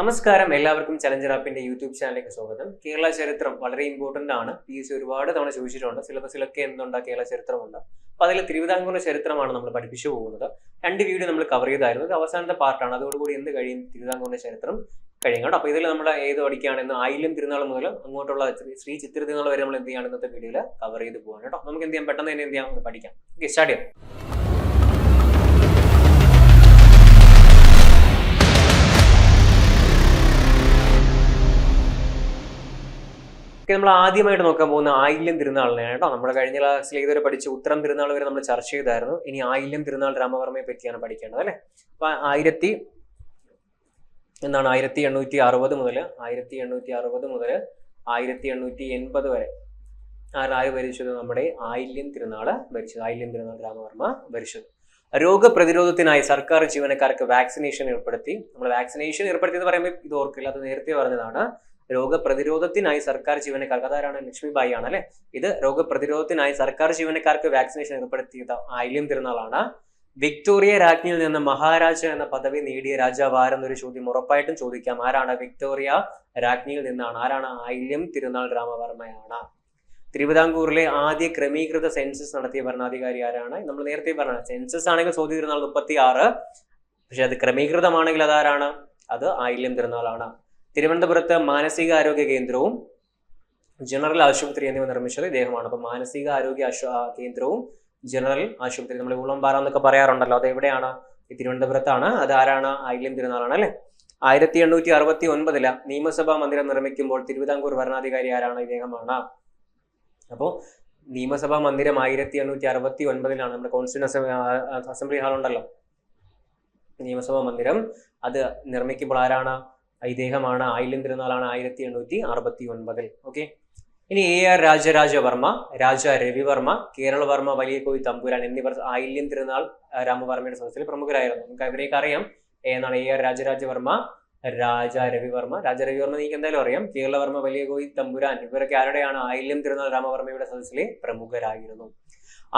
നമസ്കാരം, എല്ലാവർക്കും challenger ആപ്പിന്റെ YouTube ചാനലിലേക്ക് സ്വാഗതം. കേരള ചരിത്രം വളരെ ഇമ്പോർട്ടന്റ് ആണ്. PSC ഒരുപാട് തവണ ചോദിച്ചിട്ടുണ്ട്. സിലബസിലൊക്കെ എന്തുണ്ട്, കേരള ചരിത്രമുണ്ട്. അപ്പൊ അതിൽ തിരുവിതാംകൂർ ചരിത്രമാണ് നമ്മൾ പഠിപ്പിച്ചു പോകുന്നത്. 2 വീഡിയോ നമ്മൾ കവർ ചെയ്തായിരുന്നു. ഇത് അവസാനത്തെ പാർട്ടാണ്. അതോടുകൂടി എന്ത് കഴിയും, തിരുവിതാംകൂറിന്റെ ചരിത്രം കഴിയും കേട്ടോ. അപ്പൊ ഇതിൽ നമ്മൾ ഏത് പഠിക്കുകയാണെന്ന് ആയില്യം തിരുനാൾ മുതൽ അങ്ങോട്ടുള്ള ശ്രീ ചിത്തിര തിരുനാൾ വരെ നമ്മൾ എന്ത് ചെയ്യാണ് ഇന്നത്തെ വീഡിയോയിൽ കവർ ചെയ്ത് പോകാൻ കേട്ടോ. നമുക്ക് എന്ത് ചെയ്യാം, പെട്ടെന്ന് തന്നെ എന്ത് ചെയ്യാം, പഠിക്കാം. ഓക്കെ, സ്റ്റാർട്ട് ചെയ്യാം. നമ്മൾ ആദ്യമായിട്ട് നോക്കാൻ പോകുന്ന ആയില്യം തിരുനാളിനെയാണ് കേട്ടോ. നമ്മുടെ കഴിഞ്ഞ ക്ലാസ്സിൽ ഇതുവരെ പഠിച്ച ഉത്രം തിരുനാൾ വരെ നമ്മൾ ചർച്ച ചെയ്തായിരുന്നു. ഇനി ആയില്യം തിരുനാൾ രാമവർമ്മയെ പറ്റിയാണ് പഠിക്കേണ്ടത് അല്ലെ. അപ്പൊ 1860 മുതൽ 1880 വരെ ആര് ഭരിച്ചത്? നമ്മുടെ ആയില്യം തിരുനാൾ ഭരിച്ചത്. ആയില്യം തിരുനാൾ രാമവർമ്മ ഭരിച്ചത്. രോഗപ്രതിരോധത്തിനായി സർക്കാർ ജീവനക്കാർക്ക് വാക്സിനേഷൻ ഏർപ്പെടുത്തി. നമ്മൾ വാക്സിനേഷൻ ഏർപ്പെടുത്തി എന്ന് പറയുമ്പോൾ ഇത് ഓർക്കില്ല, അത് നേരത്തെ പറഞ്ഞതാണ്. രോഗപ്രതിരോധത്തിനായി സർക്കാർ ജീവനക്കാർക്ക്, അതാരാണ്? ലക്ഷ്മിബായി ആണ് അല്ലെ. ഇത് രോഗപ്രതിരോധത്തിനായി സർക്കാർ ജീവനക്കാർക്ക് വാക്സിനേഷൻ ഏർപ്പെടുത്തിയത് ആയില്യം തിരുനാളാണ്. വിക്ടോറിയ രാജ്ഞിയിൽ നിന്ന് മഹാരാജ എന്ന പദവി നേടിയ രാജാവ് ആരെന്നൊരു ചോദ്യം ഉറപ്പായിട്ടും ചോദിക്കാം. ആരാണ്? വിക്ടോറിയ രാജ്ഞിയിൽ നിന്നാണ്. ആരാണ്? ആയില്യം തിരുനാൾ രാമവർമ്മയാണ്. തിരുവിതാംകൂറിലെ ആദ്യ ക്രമീകൃത സെൻസസ് നടത്തിയ ഭരണാധികാരി ആരാണ്? നമ്മൾ നേരത്തെ പറഞ്ഞ സെൻസസ് ആണെങ്കിൽ ചോദ്യ തിരുനാൾ 36, പക്ഷെ അത് ക്രമീകൃതമാണെങ്കിൽ അതാരാണ്? അത് ആയില്യം തിരുനാളാണ്. തിരുവനന്തപുരത്ത് മാനസികാരോഗ്യ കേന്ദ്രവും ജനറൽ ആശുപത്രി എന്നിവ നിർമ്മിച്ചത് ഇദ്ദേഹമാണ്. അപ്പൊ മാനസികാരോഗ്യ കേന്ദ്രവും ജനറൽ ആശുപത്രി, നമ്മൾ ഊളംപാറ എന്നൊക്കെ പറയാറുണ്ടല്ലോ, അത് എവിടെയാണ്? ഈ തിരുവനന്തപുരത്താണ്. അത് ആരാണ്? ആയില്യം തിരുനാളാണ് അല്ലെ. 1869 നിയമസഭാ മന്ദിരം നിർമ്മിക്കുമ്പോൾ തിരുവിതാംകൂർ ഭരണാധികാരി ആരാണ്? ഇദ്ദേഹമാണ്. അപ്പോൾ നിയമസഭാ മന്ദിരം 1869 നമ്മുടെ കോൺസ്റ്റിറ്റ്യൂന്റ് അസംബ്ലി ഹാൾ ഉണ്ടല്ലോ, നിയമസഭാ മന്ദിരം, അത് നിർമ്മിക്കുമ്പോൾ ആരാണ്? ഇദ്ദേഹമാണ്. ആയില്യം തിരുനാളാണ് 1869. ഓക്കെ. ഇനി AR രാജരാജവർമ്മ, രാജ രവിവർമ്മ, കേരളവർമ്മ, വലിയ കോയി തമ്പുരാൻ എന്നിവർ ആയില്യം തിരുനാൾ രാമവർമ്മയുടെ സദസ്സിൽ പ്രമുഖരായിരുന്നു. നമുക്ക് ഇവരെയൊക്കെ അറിയാം. എന്നാണ് AR രാജരാജവർമ്മ, രാജ രവിവർമ്മ. നിങ്ങൾക്ക് എന്തായാലും അറിയാം. കേരളവർമ്മ, വലിയ കോയി തമ്പുരാൻ, ഇവരൊക്കെ ആരുടെയാണ്? ആയില്യം തിരുനാൾ രാമവർമ്മയുടെ സദസ്സിലെ പ്രമുഖരായിരുന്നു.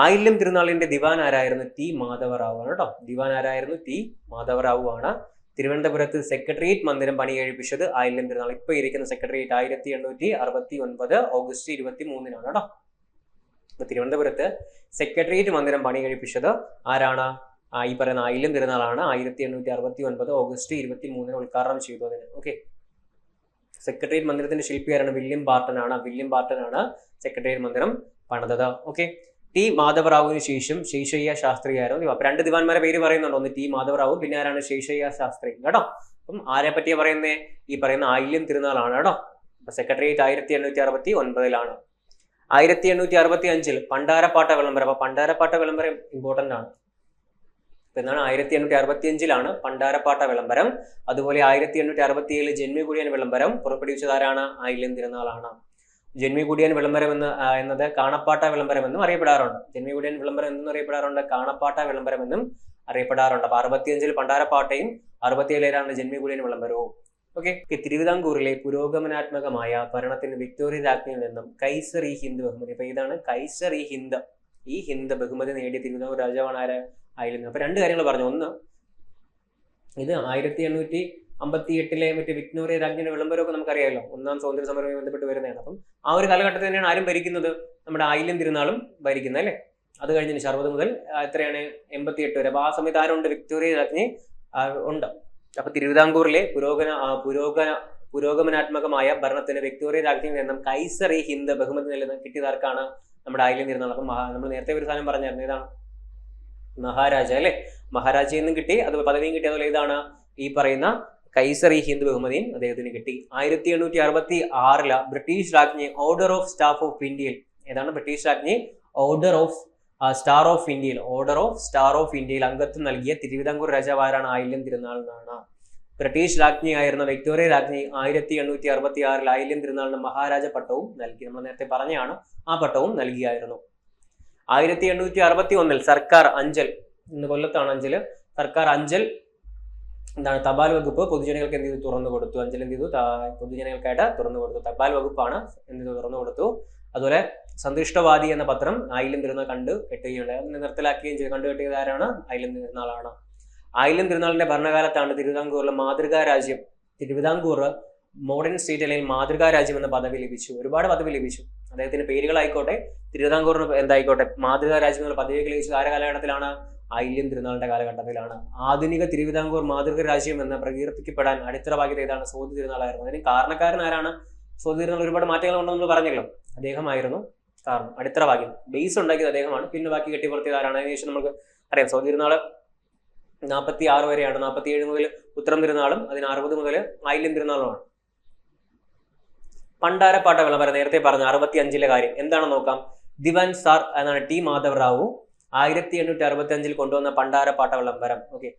ആയില്യം തിരുനാളിന്റെ ദിവാൻ ആരായിരുന്നു? ടി മാധവറാവു ആണ് കേട്ടോ. ദിവാൻ ആരായിരുന്നു? ടി മാധവറാവു ആണ്. തിരുവനന്തപുരത്ത് സെക്രട്ടേറിയറ്റ് മന്ദിരം പണി കഴിപ്പിച്ചത് ആയില്യം തിരുനാൾ. ഇപ്പൊ ഇരിക്കുന്ന സെക്രട്ടേറിയറ്റ് 1869 ഓഗസ്റ്റ് 23 കേട്ടോ. ഇപ്പൊ തിരുവനന്തപുരത്ത് സെക്രട്ടേറിയറ്റ് മന്ദിരം പണി കഴിപ്പിച്ചത് ആരാണ്? ഈ പറയുന്ന ആയില്യം തിരുനാളാണ്. 1869 ഓഗസ്റ്റ് 23 ഉദ്ഘാടനം ചെയ്തു അതിന്. ഓക്കെ. സെക്രട്ടേറിയറ്റ് മന്ദിരത്തിന്റെ ശില്പി ആരാണ്? വില്യം ബാർട്ടൺ ആണ് സെക്രട്ടേറിയറ്റ് മന്ദിരം പണിതത്. ഓക്കെ. ടി മാധവറാവുവിന് ശേഷം ശേഷയ്യ ശാസ്ത്രി ആയിരുന്നു. അപ്പൊ 2 ദിവാൻമാരെ പേര് പറയുന്നുണ്ട്. ഒന്ന് ടി മാധവറാവു, പിന്നെ ആരാണ്? ശേഷയ്യ ശാസ്ത്രി കേട്ടോ. അപ്പം ആരെ പറ്റിയാ പറയുന്നത്? ഈ പറയുന്ന ആയില്യം തിരുനാളാണ് കേട്ടോ. അപ്പൊ സെക്രട്ടേറിയറ്റ് 1869 1865 പണ്ടാരപ്പാട്ട വിളംബരം. അപ്പൊ പണ്ടാരപ്പാട്ട വിളംബരം ഇമ്പോർട്ടന്റ് ആണ്. എന്നാണ് 1865 പണ്ടാരപ്പാട്ട വിളംബരം. അതുപോലെ 1867 ജന്മികുടിയൻ വിളംബരം പുറപ്പെടുവിച്ചത് ആരാണ്? ആയില്യം തിരുനാളാണ്. ജന്മികുടിയൻ വിളംബരം എന്നത് കാണപ്പാട്ട വിളംബരം എന്നും അറിയപ്പെടാറുണ്ട്. ജന്മികുടിയൻ വിളംബരം എന്നും അറിയപ്പെടാറുണ്ട്, കാണപ്പാട്ട വിളംബരം എന്നും അറിയപ്പെടാറുണ്ട്. അപ്പൊ 65 പണ്ടാരപ്പാട്ടയും 67 ജന്മികുടിയൻ വിളംബരവും. ഓക്കെ. തിരുവിതാംകൂറിലെ പുരോഗമനാത്മകമായ ഭരണത്തിന് വിക്ടോറിയ രാജ്ഞിയിൽ നിന്നും കൈസർ ഇ ഹിന്ദ് ബഹുമതി. അപ്പൊ ഇതാണ് കൈസർ ഇ ഹിന്ദ് ബഹുമതി നേടിയ തിരുവിതാംകൂർ രാജാവാണ് ആര്? ആയില്യം. അപ്പൊ 2 കാര്യങ്ങൾ പറഞ്ഞു. ഒന്ന്, ഇത് 1858 മറ്റേ വിക്ടോറിയ രാജ്ഞിയുടെ വിളംബരമൊക്കെ നമുക്കറിയാമല്ലോ, 1ാം സ്വാതന്ത്ര്യ സമരവുമായി ബന്ധപ്പെട്ട് വരുന്നതാണ്. അപ്പം ആ ഒരു കാലഘട്ടത്തിൽ തന്നെയാണ് ആരും ഭരിക്കുന്നത്? നമ്മുടെ ആയില്യം തിരുനാളും ഭരിക്കുന്നത് അല്ലെ. അത് കഴിഞ്ഞതിന് 60 മുതൽ എത്രയാണ്? 88 വരെ. അപ്പൊ ആ സമയത്ത് ആരുണ്ട്? വിക്ടോറിയ രാജ്ഞി ഉണ്ട്. അപ്പൊ തിരുവിതാംകൂറിലെ പുരോഗമനാത്മകമായ ഭരണത്തിന് വിക്ടോറിയ രാജ്ഞിയിൽ നിന്നും കൈസർ ഇ ഹിന്ദ് ബഹുമതി കിട്ടിയതാർക്കാണ്? നമ്മുടെ ആയില്യം തിരുനാൾ. അപ്പം നമ്മൾ നേരത്തെ ഒരു സാധനം പറഞ്ഞായിരുന്നു, ഏതാണ്? മഹാരാജ അല്ലെ. മഹാരാജയിൽ നിന്നും കിട്ടി, അത് പദവിയും കിട്ടി. അതുപോലെ ഏതാണ്? ഈ പറയുന്ന കൈസർ ഇ ഹിന്ദ് ബഹുമതിയും അദ്ദേഹത്തിന് കിട്ടി. 1866 ബ്രിട്ടീഷ് രാജ്ഞി ഓർഡർ ഓഫ് സ്റ്റാഫ് ഓഫ് ഇന്ത്യയിൽ. ഏതാണ്? ബ്രിട്ടീഷ് രാജ്ഞി ഓർഡർ ഓഫ് സ്റ്റാർ ഓഫ് ഇന്ത്യയിൽ അംഗത്വം നൽകിയ തിരുവിതാംകൂർ രാജാവ് ആരാണ്? ആയില്യം തിരുനാൾ എന്നാണ്. ബ്രിട്ടീഷ് രാജ്ഞിയായിരുന്ന വിക്ടോറിയ രാജ്ഞി 1866 ആയില്യം തിരുനാളിന് മഹാരാജ പട്ടവും നൽകി. നമ്മൾ നേരത്തെ പറഞ്ഞാണ്, ആ പട്ടവും നൽകിയായിരുന്നു. 1861 സർക്കാർ അഞ്ചൽ, ഇന്ന് കൊല്ലത്താണ് അഞ്ചല്, സർക്കാർ അഞ്ചൽ എന്താണ്? തപാൽ വകുപ്പ് പൊതുജനങ്ങൾക്ക് എന്ത് ചെയ്തു? തുറന്നു കൊടുത്തു. അഞ്ചൽ എന്ത് ചെയ്തു? പൊതുജനങ്ങൾക്കായിട്ട് തുറന്നു കൊടുത്തു. തപാൽ വകുപ്പാണ് എന്ത് ചെയ്തു? തുറന്നു കൊടുത്തു. അതുപോലെ സന്തുഷ്ടവാദി എന്ന പത്രം ആയില്യം തിരുനാൾ കണ്ടു കെട്ടുകയുണ്ടായി. അതിനെ നിർത്തലാക്കുകയും ചെയ്തു. കണ്ടു കെട്ടിയത് ആരാണ്? ആയില്യം തിരുനാളാണ്. ആയില്യം തിരുനാളിന്റെ ഭരണകാലത്താണ് തിരുവിതാംകൂറിലെ മാതൃകാ രാജ്യം തിരുവിതാംകൂർ മോഡേൺ സ്റ്റേറ്റ് അല്ലെങ്കിൽ മാതൃകാ രാജ്യം എന്ന പദവി ലഭിച്ചു. ഒരുപാട് പദവി ലഭിച്ചു. അദ്ദേഹത്തിന്റെ പേരുകളായിക്കോട്ടെ, തിരുവിതാംകൂറിന് എന്തായിക്കോട്ടെ, മാതൃകാ രാജ്യം എന്നുള്ള പദവിയൊക്കെ ലഭിച്ചത് ആരുടെ കാലഘട്ടത്തിലാണ്? ആയില്യം തിരുനാളിന്റെ കാലഘട്ടത്തിലാണ്. ആധുനിക തിരുവിതാംകൂർ മാതൃകാ രാജ്യം എന്ന് പ്രകീർത്തിക്കപ്പെടാൻ അടിത്തറ പാകിയത് ഏതാണ്? സോതി തിരുനാളായിരുന്നു. അതിന് കാരണക്കാരൻ ആരാണ്? സോതി തിരുനാൾ ഒരുപാട് മാറ്റങ്ങൾ ഉണ്ടെന്ന് നമ്മൾ പറഞ്ഞല്ലോ. അദ്ദേഹമായിരുന്നു കാരണം. അടിത്തറ പാകിയത്, ബേസ് ഉണ്ടാക്കിയത് അദ്ദേഹമാണ്. പിന്നെ ബാക്കി കെട്ടിപ്പുറത്തിയത് ആരാണ്? അതിനുശേഷം നമുക്ക് അറിയാം സോതി തിരുനാള് 46 വരെയാണ്. 47 മുതൽ ഉത്തരം തിരുനാളും അതിന് 60 മുതൽ ആയില്യം തിരുനാളുമാണ്. പണ്ടാരപ്പാട്ട വിളംബരം നേരത്തെ പറഞ്ഞ 65 കാര്യം എന്താണെന്ന് നോക്കാം. ദിവാൻ സാർ എന്നാണ് ടി മാധവ് റാവു 1865 കൊണ്ടുവന്ന പണ്ടാരപ്പാട്ട വിളംബരം. ഓക്കെ,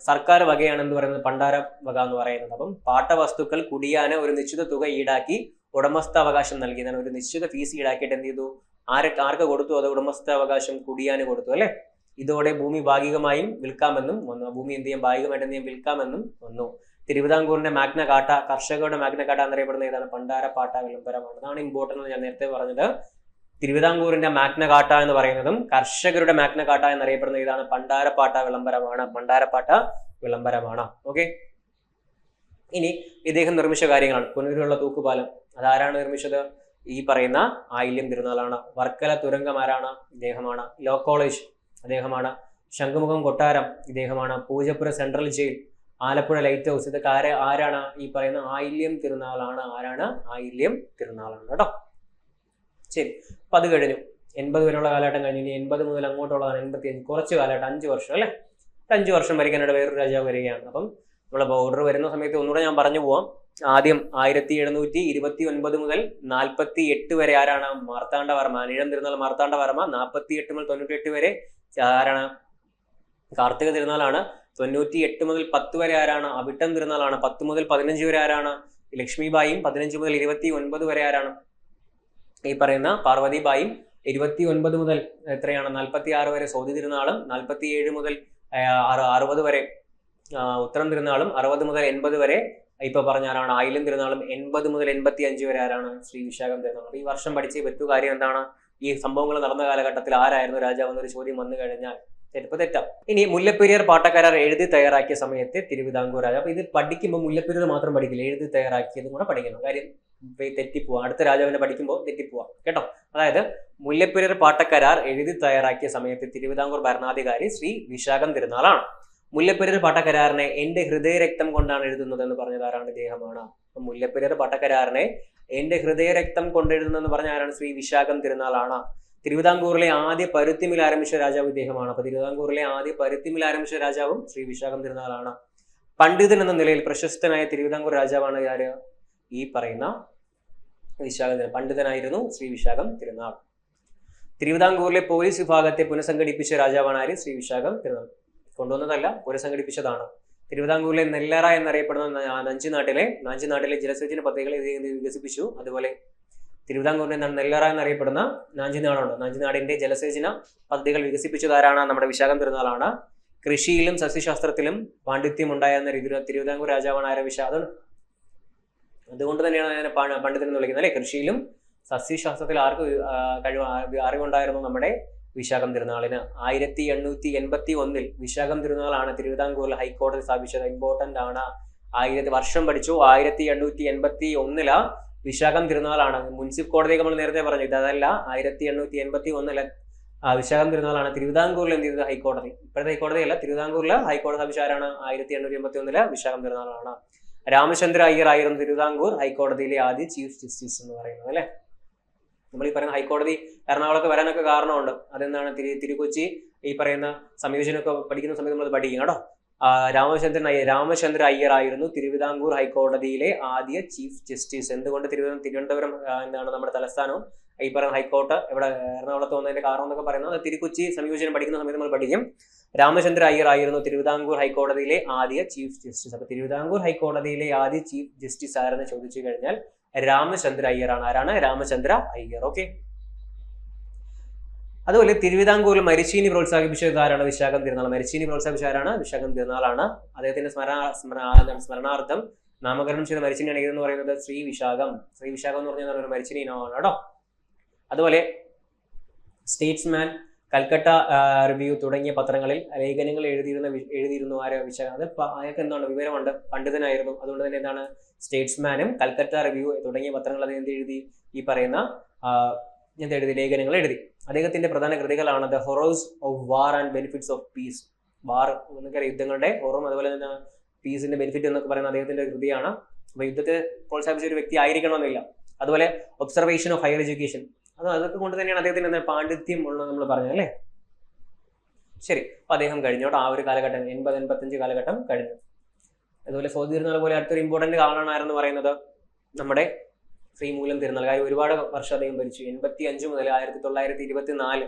സർക്കാർ വകയാണ് എന്ന് പറയുന്നത് പണ്ടാര വക എന്ന് പറയുന്നത്. അപ്പം പാട്ടവസ്തുക്കൾ കുടിയാന് ഒരു നിശ്ചിത തുക ഈടാക്കി ഉടമസ്ഥാവകാശം നൽകിയതാണ്. ഒരു നിശ്ചിത ഫീസ് ഈടാക്കിയിട്ട് എന്ത് ചെയ്തു? ആർക്ക് കൊടുത്തു? അത് ഉടമസ്ഥാവകാശം കുടിയാന് കൊടുത്തു അല്ലെ. ഇതോടെ ഭൂമി ഭാഗികമായും വിൽക്കാമെന്നും വന്നു. ഭൂമി എന്ത് ചെയ്യാം? ഭാഗികമായിട്ട് എന്ത് ചെയ്യാം? വിൽക്കാമെന്നും വന്നു. തിരുവിതാംകൂറിന്റെ മാഗ്ന കാട്ട, കർഷകരുടെ മാഗ്ന കാട്ട എന്നറിയപ്പെടുന്ന ഏതാണ്? പണ്ടാരപ്പാട്ട വിളംബരമാണ്. അതാണ് ഇമ്പോർട്ടന്റ്. ഞാൻ നേരത്തെ പറഞ്ഞത് തിരുവിതാംകൂറിന്റെ മാഗ്ന കാട്ട എന്ന് പറയുന്നതും കർഷകരുടെ മാഗ്ന കാട്ട എന്നറിയപ്പെടുന്ന ഏതാണ്? പണ്ടാരപ്പാട്ട വിളംബരമാണ്. പണ്ടാരപ്പാട്ട വിളംബരമാണ്. ഓക്കെ, ഇനി ഇദ്ദേഹം നിർമ്മിച്ച കാര്യങ്ങളാണ്. പുനലൂരുള്ള തൂക്കുപാലം, അതാരാണ് നിർമ്മിച്ചത്? ഈ പറയുന്ന ആയില്യം തിരുനാളാണ്. വർക്കല തുരങ്കം ആരാണ്? ഇദ്ദേഹമാണ്. ലോ കോളേജ് അദ്ദേഹമാണ്. ശംഖുമുഖം കൊട്ടാരം ഇദ്ദേഹമാണ്. Poojappura central jail, Alappuzha light house, ഇതൊക്കെ ആരാണ്? ഈ പറയുന്ന ആയില്യം തിരുനാളാണ്. ആരാണ്? ആയില്യം തിരുനാളാണ് കേട്ടോ. ശരി, അപ്പൊ അത് കഴിഞ്ഞു. 80 വരെയുള്ള കാലഘട്ടം കഴിഞ്ഞു. ഇനി 80 മുതൽ അങ്ങോട്ടുള്ളതാണ് 85. കുറച്ച് കാലഘട്ടം, 5 വർഷം അല്ലെ. 5 വർഷം ഭരിക്കാനായിട്ട് വേറൊരു രാജാവ് വരികയാണ്. അപ്പം നമ്മളെ ഓർഡർ വരുന്ന സമയത്ത് ഒന്നുകൂടെ ഞാൻ പറഞ്ഞു പോവാം. ആദ്യം 1729 മുതൽ 48 വരെ ആരാണ്? മാർത്താണ്ഡവർമ്മ. അനിഴം തിരുനാൾ മാർത്താണ്ഡവർമ്മ. 48 മുതൽ 98 വരെ ആരാണ്? കാർത്തിക തിരുനാളാണ്. 98 മുതൽ 10 വരെ ആരാണ്? അവിട്ടം തിരുനാളാണ്. 10 മുതൽ 15 വരെ ആരാണ്? ലക്ഷ്മിബായും. 15 മുതൽ 29 വരെ ആരാണ്? ഈ പറയുന്ന പാർവതിബായും. 29 മുതൽ എത്രയാണ്? 46 വരെ സോതി തിരുനാളും. 47 മുതൽ 60 വരെ ഉത്തരം തിരുനാളും. 60 മുതൽ 80 വരെ ഇപ്പൊ പറഞ്ഞ ആരാണ്? ആയില്യം തിരുനാളും. 80 മുതൽ 85 വരെ ആരാണ്? ശ്രീ വിശാഖം തിരുനാൾ. ഈ വർഷം പഠിച്ചേ പറ്റൂ. കാര്യം എന്താണ്? ഈ സംഭവങ്ങൾ നടന്ന കാലഘട്ടത്തിൽ ആരായിരുന്നു രാജാവ് എന്നൊരു ചോദ്യം വന്നു കഴിഞ്ഞാൽ ചിലപ്പോൾ തെറ്റാം. ഇനി മുല്ലപ്പെരിയാർ പാട്ടക്കരാർ എഴുതി തയ്യാറാക്കിയ സമയത്ത് തിരുവിതാംകൂർ രാജാവ്. അപ്പൊ ഇത് പഠിക്കുമ്പോൾ മുല്ലപ്പെരിയാർ മാത്രം പഠിക്കില്ല, എഴുതി തയ്യാറാക്കിയതും കൂടെ പഠിക്കണം. കാര്യം തെറ്റിപ്പോവാം, അടുത്ത രാജാവിനെ പഠിക്കുമ്പോൾ തെറ്റിപ്പോവാം കേട്ടോ. അതായത് മുല്ലപ്പെരിയാർ പാട്ടക്കരാർ എഴുതി തയ്യാറാക്കിയ സമയത്ത് തിരുവിതാംകൂർ ഭരണാധികാരി ശ്രീ വിശാഖം തിരുനാളാണ്. മുല്ലപ്പെരിയാർ പാട്ടക്കരാറിനെ എന്റെ ഹൃദയരക്തം കൊണ്ടാണ് എഴുതുന്നത് എന്ന് പറഞ്ഞത് ആരാണ്? ഇദ്ദേഹമാണ്. അപ്പൊ മുല്ലപ്പെരിയാർ പാട്ടക്കരാറിനെ എന്റെ ഹൃദയരക്തം കൊണ്ടെഴുതുന്നെന്ന് പറഞ്ഞ ആരാണ്? ശ്രീ വിശാഖം തിരുനാളാണ്. തിരുവിതാംകൂറിലെ ആദ്യ പരുത്തിമിൽ ആരംഭിച്ച രാജാവ് ഇദ്ദേഹമാണ്. അപ്പൊ തിരുവിതാംകൂറിലെ ആദ്യ പരുത്തിമിൽ ആരംഭിച്ച രാജാവും ശ്രീ വിശാഖം തിരുനാളാണ്. പണ്ഡിതൻ എന്ന നിലയിൽ പ്രശസ്തനായ തിരുവിതാംകൂർ രാജാവാണ് ആര്? ഈ പറയുന്ന വിശാഖം തിരുനാൾ. പണ്ഡിതനായിരുന്നു ശ്രീ വിശാഖം തിരുനാൾ. തിരുവിതാംകൂറിലെ പോലീസ് വിഭാഗത്തെ പുനഃസംഘടിപ്പിച്ച രാജാവാണ് ആര്? ശ്രീ വിശാഖം തിരുനാൾ. കൊണ്ടുവന്നതല്ല, പുനഃസംഘടിപ്പിച്ചതാണ്. തിരുവിതാംകൂറിലെ നെല്ലറ എന്നറിയപ്പെടുന്ന നാഞ്ചിനാട്ടിലെ ജലസേചന പദ്ധതികളെ വികസിപ്പിച്ചു. അതുപോലെ തിരുവിതാംകൂറിന്റെ നെല്ലറ എന്നറിയപ്പെടുന്ന നാഞ്ചിനാടുണ്ട്. നാഞ്ചിനാടിന്റെ ജലസേചന പദ്ധതികൾ വികസിപ്പിച്ചതാരാണ്? നമ്മുടെ വിശാഖം തിരുനാളാണ്. കൃഷിയിലും സസ്യശാസ്ത്രത്തിലും പാണ്ഡിത്യം ഉണ്ടായിരുന്ന തിരുവിതാംകൂർ രാജാവാണ് ആര്? വിശാഖം. അതുകൊണ്ട് തന്നെയാണ് ഞാൻ പണ്ഡിതൻ എന്ന് വിളിക്കുന്നത് അല്ലെ. കൃഷിയിലും സസ്യശാസ്ത്രത്തിൽ അറിവുണ്ടായിരുന്നു നമ്മുടെ വിശാഖം തിരുനാളിന്. 1881 വിശാഖം തിരുനാളാണ് തിരുവിതാംകൂറിൽ ഹൈക്കോടതി സ്ഥാപിച്ചത്. ഇമ്പോർട്ടന്റ് ആണ്. വർഷം പഠിച്ചു. 1881 വിശാഖം തിരുനാളാണ്. മുനിസിപ്പൽ കോടതിയൊക്കെ നമ്മൾ നേരത്തെ പറഞ്ഞു, ഇതല്ല. 1881 വിശാഖം തിരുനാളാണ് തിരുവിതാംകൂറിൽ എന്ത് ചെയ്തത്? ഹൈക്കോടതി. ഇപ്പോഴത്തെ ഹൈക്കോടതിയല്ല, തിരുവിതാംകൂറിൽ ഹൈക്കോടതി സ്ഥാപിച്ച ആരാണ്? 1881 വിശാഖം തിരുനാളാണ്. രാമചന്ദ്ര അയ്യർ ആയിരുന്നു തിരുവിതാംകൂർ ഹൈക്കോടതിയിലെ ആദ്യ ചീഫ് ജസ്റ്റിസ് എന്ന് പറയുന്നത് അല്ലെ. നമ്മൾ ഈ പറയുന്ന ഹൈക്കോടതി എറണാകുളത്ത് വരാനൊക്കെ കാരണമുണ്ട്. അതെന്താണ്? തിരുക്കൊച്ചി ഈ പറയുന്ന സംയോജനമൊക്കെ പഠിക്കുന്ന സമയത്ത് നമ്മൾ പഠിക്കും കേട്ടോ. രാമചന്ദ്ര അയ്യർ ആയിരുന്നു തിരുവിതാംകൂർ ഹൈക്കോടതിയിലെ ആദ്യ ചീഫ് ജസ്റ്റിസ്. എന്തുകൊണ്ട് തിരുവനന്തപുരം എന്താണ് നമ്മുടെ തലസ്ഥാനവും ഈ പറയുന്ന ഹൈക്കോർട്ട് ഇവിടെ എറണാകുളത്ത് വന്നതിന്റെ കാരണം എന്നൊക്കെ പറയുന്നത് തിരുക്കൊച്ചി സംയോജനം പഠിക്കുന്ന സമയത്ത് നമ്മൾ പഠിക്കും. രാമചന്ദ്ര അയ്യർ ആയിരുന്നു തിരുവിതാംകൂർ ഹൈക്കോടതിയിലെ ആദ്യ ചീഫ് ജസ്റ്റിസ്. അപ്പൊ തിരുവിതാംകൂർ ഹൈക്കോടതിയിലെ ആദ്യ ചീഫ് ജസ്റ്റിസ് ആരെന്ന് ചോദിച്ചു കഴിഞ്ഞാൽ രാമചന്ദ്ര അയ്യർ ആണ്. ആരാണ്? രാമചന്ദ്ര അയ്യർ. ഓക്കെ. അതുപോലെ തിരുവിതാംകൂറിൽ മരിച്ചീനി പ്രോത്സാഹിപ്പിച്ചത് ആരാണ്? വിശാഖം തിരുനാൾ. മരിച്ചീനി പ്രോത്സാഹിപ്പിച്ച ആരാണ്? വിശാഖം തിരുനാളാണ്. അദ്ദേഹത്തിന്റെ സ്മരണാർത്ഥം നാമകരണം ചെയ്ത മരിച്ചീനിയാണ് ഏതെന്ന് പറയുന്നത്? ശ്രീ വിശാഖം. ശ്രീ വിശാഖം എന്ന് പറഞ്ഞാൽ ഒരു മരിച്ചീനി ഇനമാണ് കേട്ടോ. അതുപോലെ സ്റ്റേറ്റ്സ്മാൻ, കൽക്കട്ട റിവ്യൂ തുടങ്ങിയ പത്രങ്ങളിൽ ലേഖനങ്ങൾ എഴുതിയിരുന്നു ആരോ അത് അയാൾക്ക് എന്താണ് വിവരമുണ്ട്, പണ്ഡിതനായിരുന്നു. അതുകൊണ്ട് തന്നെ എന്താണ് സ്റ്റേറ്റ്സ്മാനും കൽക്കട്ട റിവ്യൂ തുടങ്ങിയ പത്രങ്ങൾ അത് എന്തെഴുതി, ഈ പറയുന്ന എന്തെഴുതി, ലേഖനങ്ങൾ എഴുതി. അദ്ദേഹത്തിന്റെ പ്രധാന കൃതികളാണ് the horrors of war and benefits of peace. War എന്നൊക്കെ യുദ്ധങ്ങളുടെ ഹൊറും അതുപോലെ തന്നെ പീസിന്റെ ബെനിഫിറ്റ് എന്നൊക്കെ പറയുന്ന അദ്ദേഹത്തിന്റെ കൃതിയാണ്. അപ്പൊ യുദ്ധത്തെ പ്രോത്സാഹിപ്പിച്ച ഒരു വ്യക്തി ആയിരിക്കണമെന്നില്ല. അതുപോലെ ഒബ്സർവേഷൻ ഓഫ് ഹയർ എഡ്യൂക്കേഷൻ, അതൊക്കെ കൊണ്ട് തന്നെയാണ് അദ്ദേഹത്തിന് പാണ്ഡിത്യം ഉള്ളത് നമ്മൾ പറഞ്ഞത് അല്ലേ. ശരി, അപ്പൊ അദ്ദേഹം കഴിഞ്ഞോട്ടോ. ആ ഒരു കാലഘട്ടം 80-85 കാലഘട്ടം കഴിഞ്ഞു. അതുപോലെ സ്വാതി തിരുനാൾ പോലെ അടുത്തൊരു ഇമ്പോർട്ടന്റ് ആളാണെന്ന് പറയുന്നത് നമ്മുടെ ശ്രീമൂലം തിരുനാൾ. കാര്യം ഒരുപാട് വർഷം അദ്ദേഹം ഭരിച്ചു. 85 മുതൽ 1924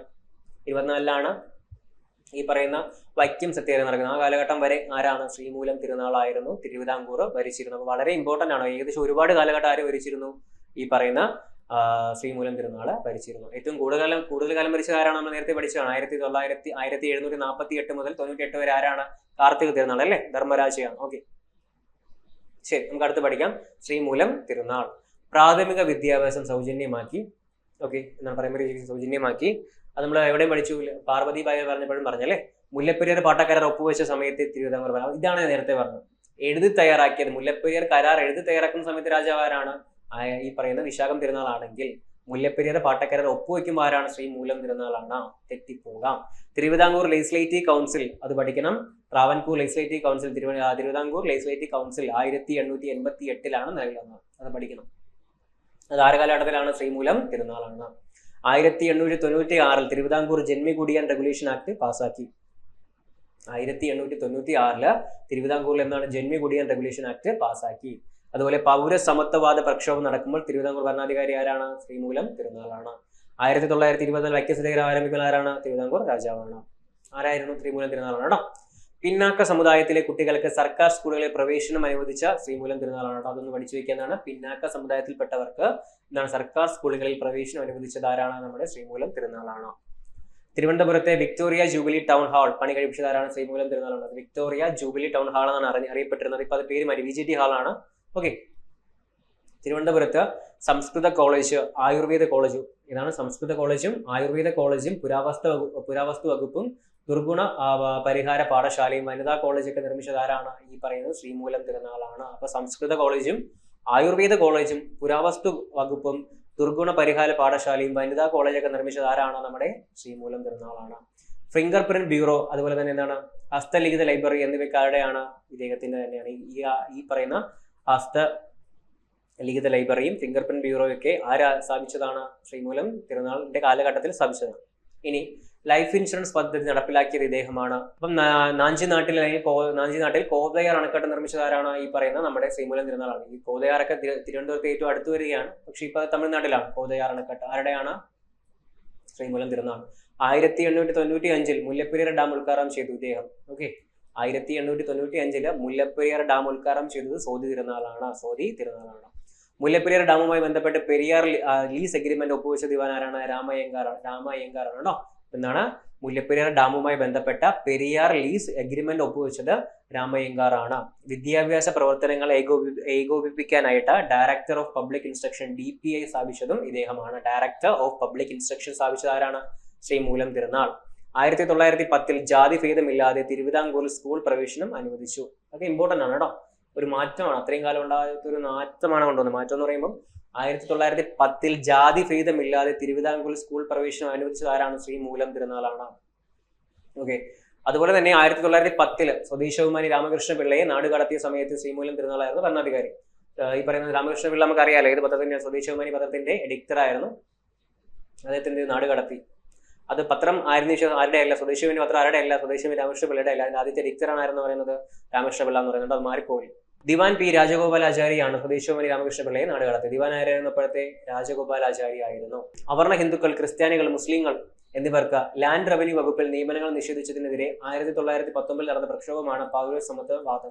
ഈ പറയുന്ന വൈക്കം സത്യാഗ്രഹം നടക്കുന്നത്. ആ കാലഘട്ടം വരെ ആരാണ്? ശ്രീമൂലം തിരുനാളായിരുന്നു തിരുവിതാംകൂർ ഭരിച്ചിരുന്നത്. അപ്പോൾ വളരെ ഇമ്പോർട്ടന്റ് ആണ്. ഏകദേശം ഒരുപാട് കാലഘട്ടം ആര് ഭരിച്ചിരുന്നു? ഈ പറയുന്ന ശ്രീമൂലം തിരുനാള് ഭരിച്ചിരുന്നു. ഏറ്റവും കൂടുതൽ കാലം ഭരിച്ച ആരാണ്? നമ്മൾ നേരത്തെ പഠിച്ചതാണ്. 1748 മുതൽ 98 വരെ ആരാണ്? കാർത്തിക തിരുനാൾ അല്ലേ, ധർമ്മരാജയാണ്. ഓക്കെ, ശരി, നമുക്ക് അടുത്ത് പഠിക്കാം. ശ്രീമൂലം തിരുനാൾ പ്രാഥമിക വിദ്യാഭ്യാസം സൗജന്യമാക്കി. ഓക്കെ, എന്നാൽ പ്രൈമറി എഡ്യൂക്കേഷൻ സൗജന്യമാക്കി. അത് നമ്മൾ എവിടെയും പഠിച്ചു. പാർവതിബായി പറഞ്ഞപ്പോഴും പറഞ്ഞല്ലേ, മുല്ലപ്പെരിയാർ പാട്ടക്കരാർ ഒപ്പുവെച്ച സമയത്ത് തിരുവിതാംകൂർ. ഇതാണ് നേരത്തെ പറഞ്ഞത്. എഴുതി തയ്യാറാക്കിയത് മുല്ലപ്പെരിയാർ കരാർ എഴുതി തയ്യാറാക്കുന്ന സമയത്ത് രാജാവാരാണ്? ഈ പറയുന്ന വിശാഖം തിരുനാളാണെങ്കിൽ മുല്ലപ്പെരിയാർ പാട്ടക്കരാർ ഒപ്പുവെക്കുമ്പോൾ ആരാണ്? ശ്രീമൂലം തിരുനാളാണ്. തെറ്റിപ്പോകാം. തിരുവിതാംകൂർ ലെജിസ്ലേറ്റീവ് കൗൺസിൽ, അത് പഠിക്കണം. Travancore legislative council, Thiruvithamkoor legislative council 1888 നിലവിൽ വന്നത്. അത് പഠിക്കണം. അത് ആറ് കാലഘട്ടത്തിലാണ്? ശ്രീമൂലം തിരുനാളാണ്. 1896 തിരുവിതാംകൂർ ജന്മികുടിയാൻ റെഗുലേഷൻ ആക്ട് പാസാക്കി. 1896 തിരുവിതാംകൂറിൽ എന്താണ്? ജന്മികുടിയാൻ റെഗുലേഷൻ ആക്ട് പാസാക്കി. അതുപോലെ പൗരസമത്വവാദ പ്രക്ഷോഭം നടക്കുമ്പോൾ തിരുവിതാംകൂർ ഭരണാധികാരി ആരാണ്? ശ്രീമൂലം തിരുനാളാണ്. 1920 വൈക്കം സത്യാഗ്രഹം ആരംഭിക്കുന്ന ആരാണ്? തിരുവിതാംകൂർ രാജാവാണ്. ആരായിരുന്നു? ശ്രീമൂലം തിരുനാളാണ് കേട്ടോ. പിന്നാക്ക സമുദായത്തിലെ കുട്ടികൾക്ക് സർക്കാർ സ്കൂളുകളിൽ പ്രവേശനം അനുവദിച്ച ശ്രീമൂലം തിരുനാളാണ് കേട്ടോ. അതൊന്ന് പഠിച്ചു വെക്കുന്നതാണ്. പിന്നാക്ക സമുദായത്തിൽപ്പെട്ടവർക്ക് എന്താണ് സർക്കാർ സ്കൂളുകളിൽ പ്രവേശനം അനുവദിച്ചത് ആരാണ്? നമ്മുടെ ശ്രീമൂലം തിരുനാളാണ്. തിരുവനന്തപുരത്തെ വിക്ടോറിയ ജൂബിലി ടൗൺ ഹാൾ പണി കഴിപ്പിച്ചത് ആരാണ്? ശ്രീമൂലം തിരുനാളാണ്. വിക്ടോറിയ ജൂബിലി ടൗൺ ഹാൾ എന്നാണ് അറിയപ്പെട്ടിരുന്നത്. ഇപ്പൊ അത് പേര് മാറി, VGT ഹാളാണ്. ഓക്കെ, തിരുവനന്തപുരത്ത് സംസ്കൃത കോളേജ്, ആയുർവേദ കോളേജും, ഇതാണ് സംസ്കൃത കോളേജും ആയുർവേദ കോളേജും പുരാവസ്തു വകുപ്പും ദുർഗുണ പരിഹാര പാഠശാലയും വനിതാ കോളേജൊക്കെ നിർമ്മിച്ചത് ആരാണ്? ഈ പറയുന്നത് ശ്രീമൂലം തിരുനാളാണ്. അപ്പൊ സംസ്കൃത കോളേജും ആയുർവേദ കോളേജും പുരാവസ്തു വകുപ്പും ദുർഗുണ പരിഹാര പാഠശാലയും വനിതാ കോളേജൊക്കെ നിർമ്മിച്ചത് ആരാണ്? നമ്മുടെ ശ്രീമൂലം തിരുനാളാണ്. ഫിംഗർ പ്രിന്റ് ബ്യൂറോ, അതുപോലെ തന്നെ എന്താണ് ഹസ്തലിഖിത ലൈബ്രറി എന്നിവയ്ക്കാരുടെയാണ്? ഇദ്ദേഹത്തിന്റെ തന്നെയാണ്. ഈ പറയുന്ന ഹസ്തലിഖിത ലൈബ്രറിയും ഫിംഗർ പ്രിന്റ് ബ്യൂറോയൊക്കെ ആരാ സ്ഥാപിച്ചതാണ്? ശ്രീമൂലം തിരുനാളിന്റെ കാലഘട്ടത്തിൽ സ്ഥാപിച്ചതാണ്. ഇനി ലൈഫ് ഇൻഷുറൻസ് പദ്ധതി നടപ്പിലാക്കിയത് ഇദ്ദേഹമാണ്. അപ്പം നാഞ്ചിനാട്ടിൽ കോതയാർ അണക്കെട്ട് നിർമ്മിച്ചത് ആരാണ്? ഈ പറയുന്ന നമ്മുടെ ശ്രീമൂലം തിരുനാളാണ്. ഈ കോതയാറൊക്കെ തിരുവനന്തപുരത്ത് ഏറ്റവും അടുത്ത് വരികയാണ്. പക്ഷെ ഇപ്പൊ തമിഴ്നാട്ടിലാണ് കോതയാർ അണക്കെട്ട്. ആരുടെയാണ്? ശ്രീമൂലം തിരുനാൾ. 1895 മുല്ലപ്പെരിയാർ ഡാം ഉദ്ഘാടനം ചെയ്തു ഇദ്ദേഹം. ഓക്കെ, 1895 മുല്ലപ്പെരിയാർ ഡാം ഉദ്ഘാടനം ചെയ്തത് സ്വാതി തിരുനാളാണ്. മുല്ലപ്പെരിയാർ ഡാമുമായി ബന്ധപ്പെട്ട് പെരിയാർ ലീസ് എഗ്രിമെന്റ് ഒപ്പുവെച്ച ദിവാൻ ആരാണ്? രാമയ്യങ്കാറാണ് കേട്ടോ. എന്നാണ് മുല്ലപ്പെരിയാർ ഡാമുമായി ബന്ധപ്പെട്ട പെരിയാർ ലീസ് എഗ്രിമെന്റ് ഒപ്പുവെച്ചത് രാമയ്യങ്കാറാണ്. വിദ്യാഭ്യാസ പ്രവർത്തനങ്ങൾ ഏകോപിപ്പിക്കാനായിട്ട് director of public instruction DPI സ്ഥാപിച്ചതും ഇദ്ദേഹമാണ്. ഡയറക്ടർ ഓഫ് പബ്ലിക് ഇൻസ്ട്രക്ഷൻ സ്ഥാപിച്ചത് ആരാണ്? ശ്രീമൂലം തിരുനാൾ. 1910 ജാതി ഭേദമില്ലാതെ തിരുവിതാംകൂറിൽ സ്കൂൾ പ്രവേശനം അനുവദിച്ചു. അതൊക്കെ ഇമ്പോർട്ടന്റ് ആണ് കേട്ടോ. ഒരു മാറ്റമാണ്, അത്രയും കാലം ഉണ്ടാകാത്ത ഒരു മാറ്റമാണ് കൊണ്ടുവന്നത്. മാറ്റം എന്ന് പറയുമ്പോൾ 1910 ജാതി ഭേദമില്ലാതെ തിരുവിതാംകൂറിൽ സ്കൂൾ പ്രവേശനം അനുവദിച്ചത് ആരാണ്? ശ്രീമൂലം തിരുനാളാണ്. ഓക്കെ, അതുപോലെ തന്നെ 1910 സ്വദേശാഭിമാനി രാമകൃഷ്ണ പിള്ളയെ നാട് കടത്തിയ സമയത്ത് ശ്രീമൂലം തിരുനാളായിരുന്നു ഭരണാധികാരി. ഈ പറയുന്നത് രാമകൃഷ്ണ പിള്ള നമുക്കറിയാലോ, ഏത് പത്രത്തിന്റെ? സ്വദേശാഭിമാനി പത്രത്തിന്റെ എഡിറ്റർ ആയിരുന്നു. അദ്ദേഹത്തിന്റെ നാട് കടത്തി. അത് പത്രം ആരുടെ അല്ല? സ്വദേശാഭിമാനി പത്രം ആരുടെ അല്ല? സ്വദേശാഭിമാനി രാമകൃഷ്ണ പിള്ളയുടെ അല്ല. അതിന്റെ ആദ്യത്തെ എഡിറ്റർ ആണെന്ന് പറയുന്നത് രാമകൃഷ്ണ പിള്ള എന്ന് പറയുന്നത്. അത് മാറിപ്പോയി. ദിവാൻ P. രാജഗോപാലാചാരിയാണ് സ്വദേശാഭിമാനി രാമകൃഷ്ണ പിള്ളയെ നാട് കടത്തി. ദിവാൻ ആയിരുന്നപ്പോഴത്തെ രാജഗോപാലാചാരി ആയിരുന്നു. അവർണ ഹിന്ദുക്കൾ, ക്രിസ്ത്യാനികൾ, മുസ്ലിങ്ങൾ എന്നിവർക്ക് ലാൻഡ് റവന്യൂ വകുപ്പിൽ നിയമനങ്ങൾ നിഷേധിച്ചതിനെതിരെ 1919 നടന്ന പ്രക്ഷോഭമാണ് പൗരസമത്വവാദ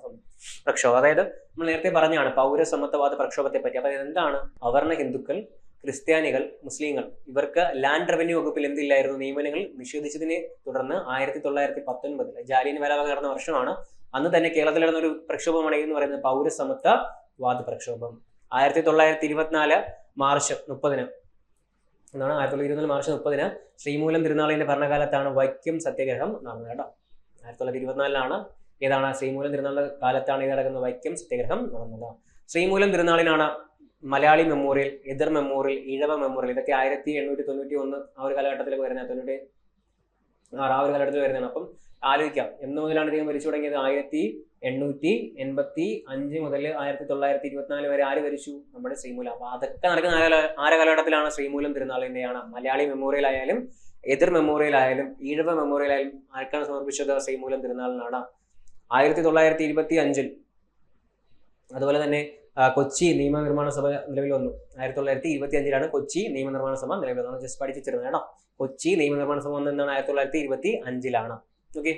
പ്രക്ഷോഭം. അതായത് നമ്മൾ നേരത്തെ പറഞ്ഞാണ് പൗരസമത്വവാദ പ്രക്ഷോഭത്തെ പറ്റി. അപ്പൊ എന്താണ്? അവർണ ഹിന്ദുക്കൾ, ക്രിസ്ത്യാനികൾ, മുസ്ലിങ്ങൾ ഇവർക്ക് ലാൻഡ് റവന്യൂ വകുപ്പിൽ എന്തില്ലായിരുന്നു? നിയമനങ്ങൾ നിഷേധിച്ചതിനെ തുടർന്ന് 1919 ജാലിയൻ വാലാബാഗ് നടന്ന വർഷമാണ്. അന്ന് തന്നെ കേരളത്തിൽ നടന്ന ഒരു പ്രക്ഷോഭമാണ് എന്ന് പറയുന്നത് പൗരസമത്വവാദ പ്രക്ഷോഭം. 1924 മാർച്ച് 30 എന്നാണ് 1924 മാർച്ച് 30 ശ്രീമൂലം തിരുനാളിന്റെ ഭരണകാലത്താണ് വൈക്കം സത്യാഗ്രഹം നടന്നത് കേട്ടോ. 1924 ഏതാണ് ശ്രീമൂലം തിരുനാളിന്റെ കാലത്താണ് ഇത് നടക്കുന്നത്, വൈക്കം സത്യാഗ്രഹം നടന്നത്. ശ്രീമൂലം തിരുനാളിനാണ് മലയാളി മെമ്മോറിയൽ, എതിർ മെമ്മോറിയൽ, ഈഴവ മെമ്മോറിയൽ, ഇതൊക്കെ 1891 ആ ഒരു കാലഘട്ടത്തിലേക്ക് വരുന്നത്, 96 ആ ഒരു കാലഘട്ടത്തിൽ വരുന്നതാണ്. അപ്പം ആലോചിക്കാം എന്ന് മുതലാണ് ഇദ്ദേഹം ഭരിച്ചു തുടങ്ങിയത്. 1885 മുതൽ 1924 വരെ ആര് ഭരിച്ചു, നമ്മുടെ ശ്രീമൂലം. അപ്പൊ അതൊക്കെ നടക്കുന്ന ആര കാലഘട്ടത്തിലാണ്, ശ്രീമൂലം തിരുനാളിന്റെയാണ്. മലയാളി മെമ്മോറിയൽ ആയാലും എതിർ മെമ്മോറിയൽ ആയാലും ഈഴവ മെമ്മോറിയൽ ആയാലും ആർക്കാണ് സമർപ്പിച്ചത്, ശ്രീമൂലം തിരുനാളിനാണ്. 1925 അതുപോലെ തന്നെ കൊച്ചി നിയമനിർമ്മാണ സഭ നിലവിൽ വന്നു. 1925 കൊച്ചി നിയമനിർമ്മാണ സഭ നിലവിൽ വന്നു. ജസ്റ്റ് പഠിച്ചിരുന്നത് കേട്ടോ. കൊച്ചി നിയമനിർമ്മാണ സഭ വന്നതാണ് 1925. ഓക്കെ,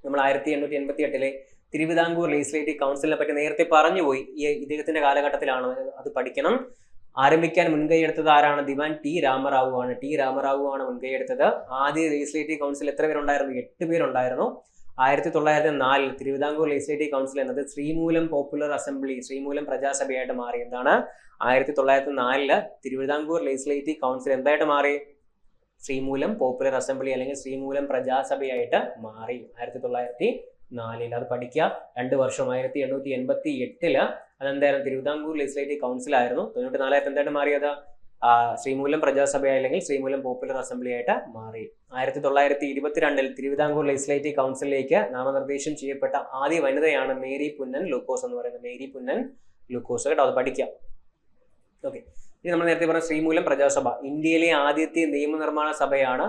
നമ്മൾ 1888 തിരുവിതാംകൂർ ലെജിസ്ലേറ്റീവ് കൗൺസിലിനെ പറ്റി നേരത്തെ പറഞ്ഞുപോയി. ഈ ഇദ്ദേഹത്തിന്റെ കാലഘട്ടത്തിലാണ്, അത് പഠിക്കണം. ആരംഭിക്കാൻ മുൻകൈയെടുത്തത് ആരാണ്, ദിവാൻ ടി രാമറാവു ആണ്. ടി രാമറാവു ആണ് മുൻകൈയെടുത്തത്. ആദ്യ ലെജിസ്ലേറ്റീവ് കൗൺസിൽ എത്ര പേരുണ്ടായിരുന്നു, 8 പേരുണ്ടായിരുന്നു. 1904 തിരുവിതാംകൂർ ലെജിസ്ലേറ്റീവ് കൗൺസിൽ എന്നത് ശ്രീമൂലം പോപ്പുലർ അസംബ്ലി, ശ്രീമൂലം പ്രജാസഭയായിട്ട് മാറി. എന്താണ്, 1904 തിരുവിതാംകൂർ ലെജിസ്ലേറ്റീവ് കൗൺസിൽ എന്തായിട്ട് മാറി, ശ്രീമൂലം പോപ്പുലർ അസംബ്ലി അല്ലെങ്കിൽ ശ്രീമൂലം പ്രജാസഭയായിട്ട് മാറി 1904. അത് പഠിക്കുക. 2 വർഷം 1888 അതെന്തായിരുന്നു, തിരുവിതാംകൂർ ലെജിസ്ലേറ്റീവ് കൗൺസിൽ ആയിരുന്നു. 94 എന്തായിട്ട് മാറിയത്, ശ്രീമൂലം പ്രജാസഭയായി അല്ലെങ്കിൽ ശ്രീമൂലം പോപ്പുലർ അസംബ്ലി ആയിട്ട് മാറി. 1922 തിരുവിതാംകൂർ ലെജിസ്ലേറ്റീവ് കൗൺസിലിലേക്ക് നാമനിർദ്ദേശം ചെയ്യപ്പെട്ട ആദ്യ വനിതയാണ് മേരി പുന്നൻ ലൂക്കോസ് എന്ന് പറയുന്നത്. മേരി പുന്നൻ ലൂക്കോസ് കേട്ടോ, അത് പഠിക്കാം. ഓക്കെ, ഇനി നമ്മൾ നേരത്തെ പറഞ്ഞ ശ്രീമൂലം പ്രജാസഭ, ഇന്ത്യയിലെ ആദ്യത്തെ നിയമനിർമ്മാണ സഭയാണ്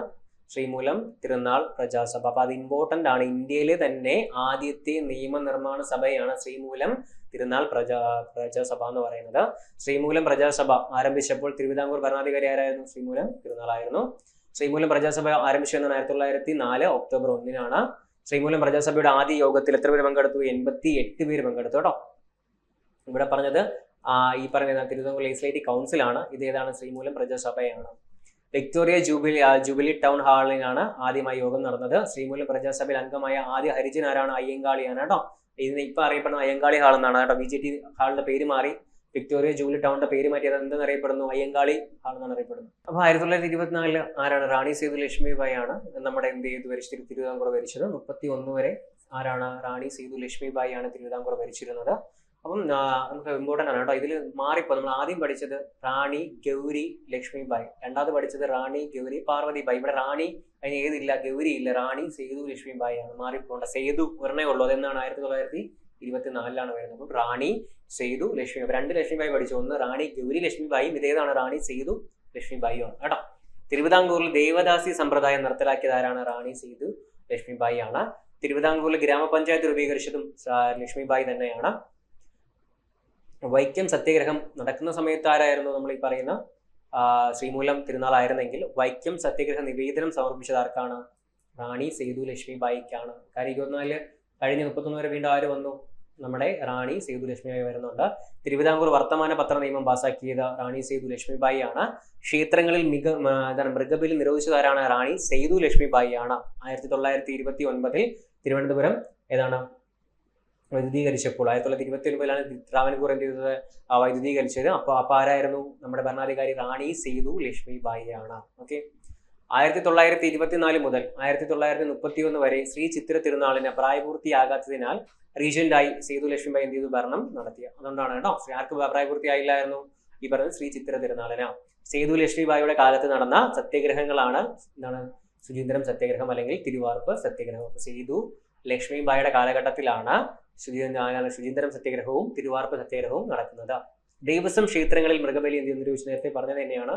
ശ്രീമൂലം തിരുനാൾ പ്രജാസഭ. അപ്പൊ അത് ഇമ്പോർട്ടന്റ് ആണ്. ഇന്ത്യയിലെ തന്നെ ആദ്യത്തെ നിയമനിർമ്മാണ സഭയാണ് ശ്രീമൂലം തിരുനാൾ പ്രജാസഭ എന്ന് പറയുന്നത്. ശ്രീമൂലം പ്രജാസഭ ആരംഭിച്ചപ്പോൾ തിരുവിതാംകൂർ ഭരണാധികാരി ആരായിരുന്നു, ശ്രീമൂലം തിരുനാളായിരുന്നു. ശ്രീമൂലം പ്രജാസഭ ആരംഭിച്ചത് 1904 ഒക്ടോബർ 1 ശ്രീമൂലം പ്രജാസഭയുടെ ആദ്യ യോഗത്തിൽ എത്ര പേര് പങ്കെടുത്തു, 88 പേര് പങ്കെടുത്തു കേട്ടോ. ഇവിടെ പറഞ്ഞത് ഈ പറയുന്ന തിരുവിതാംകൂർ ലെജിസ്ലേറ്റീവ് കൗൺസിലാണ്. ഇത് ഏതാണ്, ശ്രീമൂലം പ്രജാസഭയാണ്. വിക്ടോറിയ ജൂബിലി ടൗൺ ഹാളിലാണ് ആദ്യമായി യോഗം നടന്നത്. ശ്രീമൂലം പ്രജാസഭയിൽ അംഗമായ ആദ്യ ഹരിജൻ ആരാണ്, അയ്യങ്കാളിയാണ് കേട്ടോ. ഇതിന് ഇപ്പൊ അറിയപ്പെടുന്ന അയ്യങ്കാളി ഹാൾ എന്നാണ് കേട്ടോ. BJT ഹാളിന്റെ പേര് മാറി വിക്ടോറിയ ജൂബിലി ടൗണിന്റെ പേര് മാറ്റിയത് എന്തെന്നറിയപ്പെടുന്നു, അയ്യങ്കാളി ഹാൾ എന്നാണ് അറിയപ്പെടുന്നത്. അപ്പൊ 1924 ആരാണ്, റാണി സേതു ലക്ഷ്മിബായി ആണ് നമ്മുടെ എന്ത് ചെയ്ത് ഭരിച്ചത്, തിരുവിതാംകൂർ ഭരിച്ചത്. 31 വരെ ആരാണ്, റാണി സേതു ലക്ഷ്മിബായി ആണ് തിരുവിതാംകൂർ ഭരിച്ചിരുന്നത്. അപ്പം നമുക്ക് ഇമ്പോർട്ടൻ്റ് ആണ് കേട്ടോ. ഇതിൽ മാറിപ്പോ നമ്മൾ ആദ്യം പഠിച്ചത് റാണി ഗൗരി ലക്ഷ്മിബായി, രണ്ടാമത് പഠിച്ചത് റാണി ഗൗരി പാർവതിബായി. ഇവിടെ റാണി അതിന് ഏതില്ല, ഗൗരി ഇല്ല, റാണി സേതു ലക്ഷ്മിബായി ആണ്. മാറിപ്പോണ്ട, സേതു ഒരെണ്ണേ ഉള്ളൂ. അതെന്നാണ് 1924 വരുന്നത്. അപ്പം റാണി സേതു ലക്ഷ്മി, 2 ലക്ഷ്മിബായി പഠിച്ചു. ഒന്ന് റാണി ഗൗരി ലക്ഷ്മിബായും, ഇതേതാണ് റാണി സേതു ലക്ഷ്മിബായും ആണ് കേട്ടോ. തിരുവിതാംകൂറിൽ ദേവദാസി സമ്പ്രദായം നിർത്തലാക്കിയത് ആരാണ്, റാണി സേതു ലക്ഷ്മിബായി ആണ്. തിരുവിതാംകൂറിൽ ഗ്രാമപഞ്ചായത്ത് രൂപീകരിച്ചതും ലക്ഷ്മിബായി തന്നെയാണ്. വൈക്കം സത്യാഗ്രഹം നടക്കുന്ന സമയത്ത് ആരായിരുന്നു, നമ്മൾ ഈ പറയുന്ന ശ്രീമൂലം തിരുനാളായിരുന്നെങ്കിൽ വൈക്കം സത്യാഗ്രഹ നിവേദനം സമർപ്പിച്ചത് ആർക്കാണ്, റാണി സേതു ലക്ഷ്മിബായിക്കാണ്. കാര്യം 24 കഴിഞ്ഞ് 31 വരെ വീണ്ടും ആര് വന്നു, നമ്മുടെ റാണി സേതു ലക്ഷ്മിബായി വരുന്നുണ്ട്. തിരുവിതാംകൂർ വർത്തമാന പത്ര നിയമം പാസാക്കിയത് റാണി സേതു ലക്ഷ്മിബായി ആണ്. ക്ഷേത്രങ്ങളിൽ മൃഗബലി നിരോധിച്ചതാരാണ്, റാണി സേതു ലക്ഷ്മിബായി ആണ്. 1929 തിരുവനന്തപുരം ഏതാണ് വൈദ്യുതീകരിച്ചപ്പോൾ 1929 ട്രാവൻകൂർ എന്ത് ചെയ്തത്, വൈദ്യുതീകരിച്ചത്. അപ്പൊ ആരായിരുന്നു, നമ്മുടെ ഭരണാധികാരി റാണി സേതു ലക്ഷ്മിബായി ആണ്. ഓക്കെ, 1924 മുതൽ 1931 വരെ ശ്രീ ചിത്ര തിരുനാളിന് പ്രായപൂർത്തിയാകാത്തതിനാൽ റീജന്റായി സേതു ലക്ഷ്മിബായി എന്ത് ചെയ്തു, ഭരണം നടത്തിയ. അതുകൊണ്ടാണ് കേട്ടോ. ആർക്ക് പ്രായപൂർത്തിയായില്ലായിരുന്നു, ഈ പറഞ്ഞത് ശ്രീ ചിത്ര തിരുനാളിന്. സേതു ലക്ഷ്മിബായിയുടെ കാലത്ത് നടന്ന സത്യാഗ്രഹങ്ങളാണ് എന്താണ്, ശുചീന്ദ്രം സത്യാഗ്രഹം അല്ലെങ്കിൽ തിരുവാർപ്പ് സത്യാഗ്രഹം. സേതു ലക്ഷ്മിബായിയുടെ കാലഘട്ടത്തിലാണ് ശുചീന്ദ്രം സത്യാഗ്രഹവും തിരുവാർപ്പ് സത്യാഗ്രഹവും നടക്കുന്നത്. ദേവസ്വം ക്ഷേത്രങ്ങളിൽ മൃഗബലി എന്ത് നിരോധിച്ചു, നേരത്തെ പറഞ്ഞത് തന്നെയാണ്.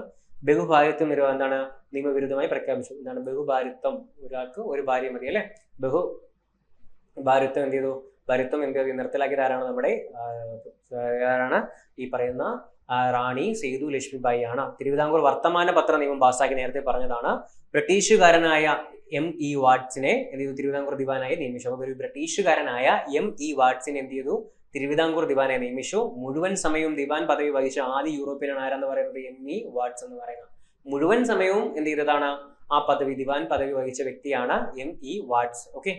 ബഹുഭാര്യത്വം എന്താണ്, നിയമവിരുദ്ധമായി പ്രഖ്യാപിച്ചു. എന്താണ് ബഹുഭാര്യത്വം, ഒരാൾക്ക് ഒരു ഭാര്യ മതി അല്ലെ. ബഹുഭാര്യത്വം എന്ത് ചെയ്തു, ഭാര്യത്വം എന്ത് ചെയ്തു, നിർത്തലാക്കിയത് ആരാണ്, നമ്മുടെ ആരാണ്, ഈ പറയുന്ന റാണി സേതു ലക്ഷ്മിബായി ആണ്. തിരുവിതാംകൂർ വർത്തമാന പത്ര നിയമം പാസ്സാക്കി, നേരത്തെ പറഞ്ഞതാണ്. ബ്രിട്ടീഷുകാരനായ M.E. വാട്സിനെ എന്ത് ചെയ്തു, തിരുവിതാംകൂർ ദിവാനായി നിയമിച്ചു. അപ്പോൾ ഒരു ബ്രിട്ടീഷുകാരനായ M.E. വാട്സിനെ എന്ത് ചെയ്തു, തിരുവിതാംകൂർ ദിവാനായി നിയമിച്ചു. മുഴുവൻ സമയവും ദിവാൻ പദവി വഹിച്ച ആദ്യ യൂറോപ്യൻ ആരെന്ന് പറയുന്നത് M.E. വാട്സ് എന്ന് പറയുന്നത്. മുഴുവൻ സമയവും എന്ത് ചെയ്തതാണ്, ആ പദവി ദിവാൻ പദവി വഹിച്ച വ്യക്തിയാണ് M.E. വാട്സ്. ഓക്കെ,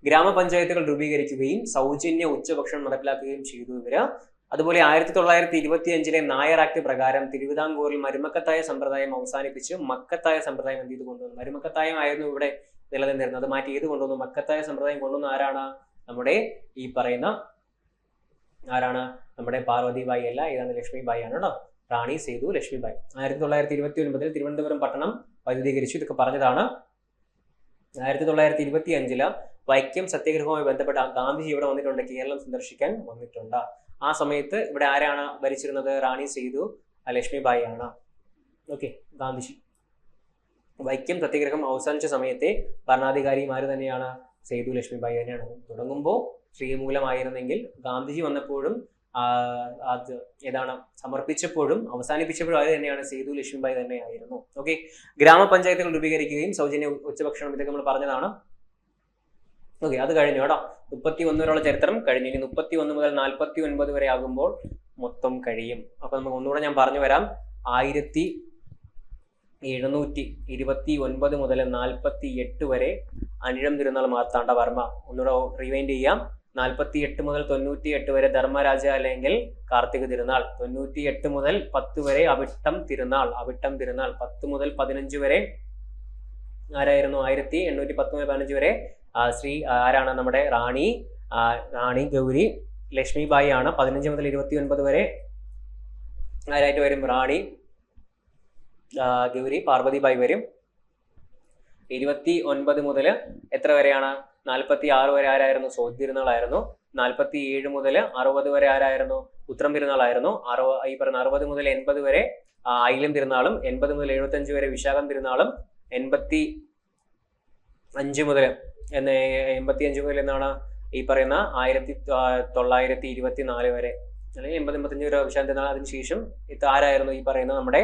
ഗ്രാമപഞ്ചായത്തുകൾ രൂപീകരിക്കുകയും സൗജന്യ ഉച്ചഭക്ഷണം നടപ്പിലാക്കുകയും ചെയ്തു ഇവര്. അതുപോലെ 1925 നായർ ആക്ട് പ്രകാരം തിരുവിതാംകൂറിൽ മരുമക്കത്തായ സമ്പ്രദായം അവസാനിപ്പിച്ച് മക്കത്തായ സമ്പ്രദായം എന്ത് ചെയ്ത് കൊണ്ടുവന്നു? മരുമക്കത്തായം ആയിരുന്നു ഇവിടെ നിലനിന്നിരുന്നത്, അത് മാറ്റി ഏത് കൊണ്ടുവന്നു? മക്കത്തായ സമ്പ്രദായം കൊണ്ടുവന്ന ആരാണ്? നമ്മുടെ ഈ പറയുന്ന ആരാണ്? നമ്മുടെ പാർവതിബായി അല്ല, ഇതാണ് ലക്ഷ്മിബായി ആണ് കേട്ടോ. റാണി സേതു ലക്ഷ്മിബായി. 1929 തിരുവനന്തപുരം പട്ടണം വൈദ്യുതീകരിച്ചു. ഇതൊക്കെ പറഞ്ഞതാണ്. 1925 വൈക്കം സത്യാഗ്രഹവുമായി ബന്ധപ്പെട്ട ഗാന്ധിജി ഇവിടെ വന്നിട്ടുണ്ട്, കേരളം സന്ദർശിക്കാൻ വന്നിട്ടുണ്ട്. ആ സമയത്ത് ഇവിടെ ആരാണ് ഭരിച്ചിരുന്നത്? റാണി സേതു ലക്ഷ്മിബായി ആണ്. ഓക്കെ, ഗാന്ധിജി വൈക്കം സത്യാഗ്രഹം അവസാനിച്ച സമയത്തെ ഭരണാധികാരിമാര് തന്നെയാണ് സേതു ലക്ഷ്മിബായി തന്നെയാണ്. തുടങ്ങുമ്പോൾ ശ്രീമൂലമായിരുന്നെങ്കിൽ ഗാന്ധിജി വന്നപ്പോഴും അത് ഏതാണ് സമർപ്പിച്ചപ്പോഴും അവസാനിപ്പിച്ചപ്പോഴും അത് തന്നെയാണ് സേതു ലക്ഷ്മിബായി തന്നെയായിരുന്നു. ഓക്കെ, ഗ്രാമപഞ്ചായത്തുകൾ രൂപീകരിക്കുകയും സൗജന്യ ഉച്ചഭക്ഷണം ഇതൊക്കെ നമ്മൾ പറഞ്ഞതാണ്. ഓക്കെ, അത് കഴിഞ്ഞു കേട്ടോ. 31 വരെയുള്ള ചരിത്രം കഴിഞ്ഞു. ഇനി 31 മുതൽ 49 വരെ ആകുമ്പോൾ മൊത്തം കഴിയും. അപ്പൊ നമുക്ക് ഒന്നുകൂടെ ഞാൻ പറഞ്ഞു വരാം. 1729 മുതൽ 48 വരെ അനിഴം തിരുനാൾ മാർത്താണ്ഡവർമ്മ. ഒന്നുകൂടെ റിവൈൻഡ് ചെയ്യാം. 48 മുതൽ 98 വരെ ധർമ്മരാജ അല്ലെങ്കിൽ കാർത്തിക തിരുനാൾ. 98 മുതൽ 10 വരെ അവിട്ടം തിരുനാൾ. 10 മുതൽ 15 വരെ ആരായിരുന്നു? 1810 മുതൽ 15 വരെ ശ്രീ ആരാണ്? നമ്മുടെ റാണി ഗൗരി ലക്ഷ്മിബായി ആണ്. 15 മുതൽ 29 വരെ ആരായിട്ട് വരും? റാണി ഗൗരി പാർവതിബായി വരും. 29 മുതൽ എത്ര വരെയാണ്? 46 വരെ ആരായിരുന്നു? സോതി തിരുനാളായിരുന്നു. 47 മുതൽ 60 വരെ ആരായിരുന്നു? ഉത്രം തിരുനാളായിരുന്നു. ഈ പറഞ്ഞ 60 മുതൽ 80 വരെ ഐലം തിരുനാളും. 80 മുതൽ 75 വരെ വിശാഖം തിരുനാളും. 85 മുതൽ എന്നാണ് ഈ പറയുന്ന 1924 വരെ അല്ലെങ്കിൽ 80-85 വരെ വിശാഖം തിരുനാൾ. അതിനുശേഷം ഇത് ആരായിരുന്നു? ഈ പറയുന്ന നമ്മുടെ